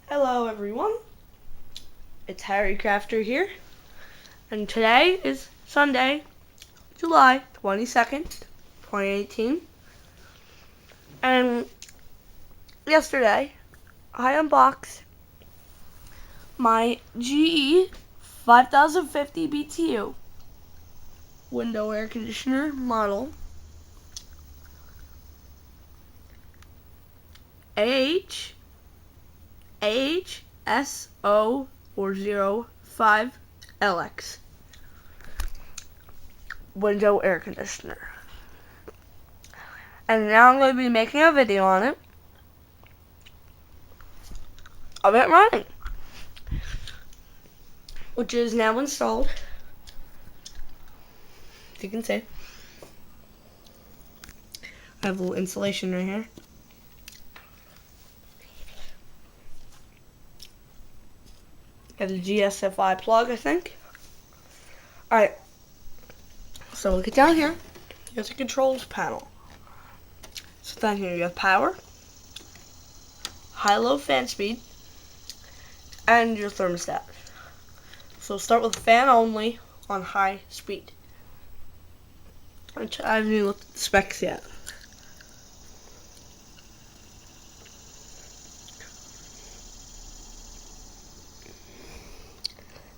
Hello everyone, it's Harry Crafter here, and today is Sunday, July 22nd, 2018, and yesterday I unboxed my GE 5050 BTU window air conditioner model AHSO405LX window air conditioner. And now I'm going to be making a video on it of it running, which is now installed, as you can see. I have a little insulation right here. Got a GSFI plug, I think. Alright, so we'll get down here. Here's the controls panel. So down here you have power, high-low fan speed, and your thermostat. So start with fan only on high speed. I haven't even looked at the specs yet.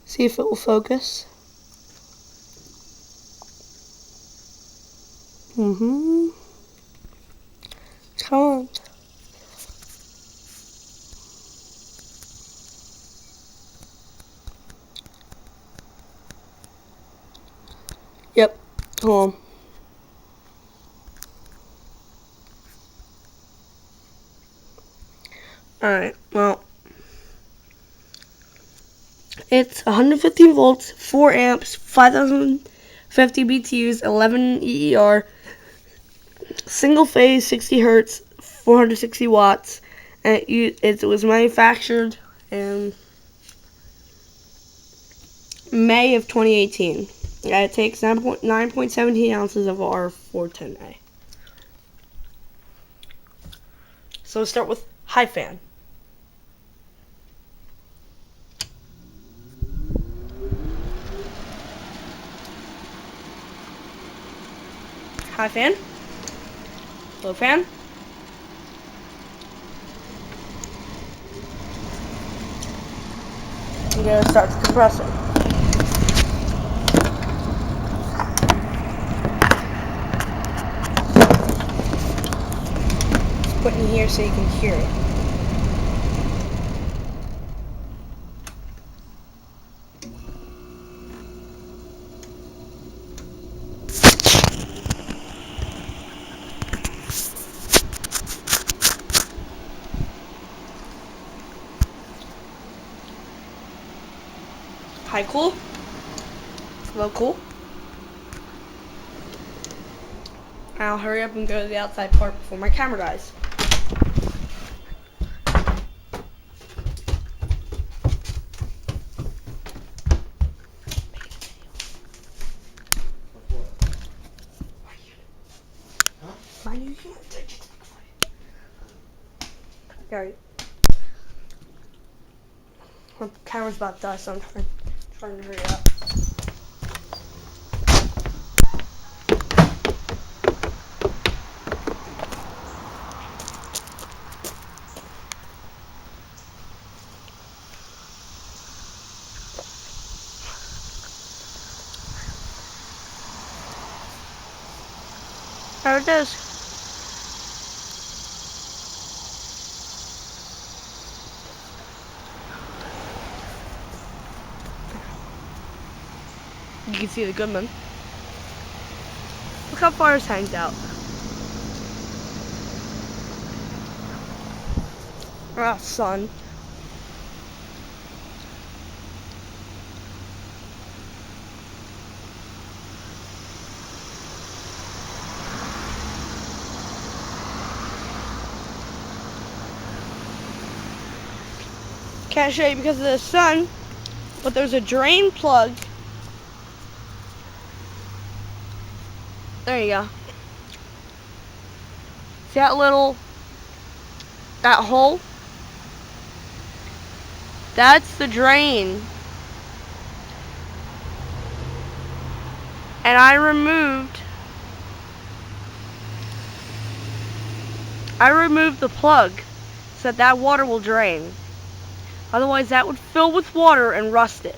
See if it will focus. Come on. Yep, hold on. Alright, well, it's 115 volts, 4 amps, 5050 BTUs, 11 EER, single phase, 60 hertz, 460 watts, and it was manufactured in May of 2018. It takes 9.17 ounces of R410A. So let's start with high fan. High fan, low fan, I'm going to start the compressor. Just put it in here so you can hear it. High cool, low cool. I'll hurry up and go to the outside part before my camera dies. Alright. My camera's about to die, so I'm trying to hurry up. There it is. You can see the Goodman. Look how far this hangs out. Ah, sun. Can't show you because of the sun, but there's a drain plug. There you go. See that hole? That's the drain. And I removed the plug so that water will drain. Otherwise that would fill with water and rust it.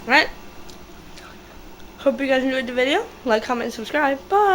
Alright. Hope you guys enjoyed the video. Like, comment, and subscribe. Bye.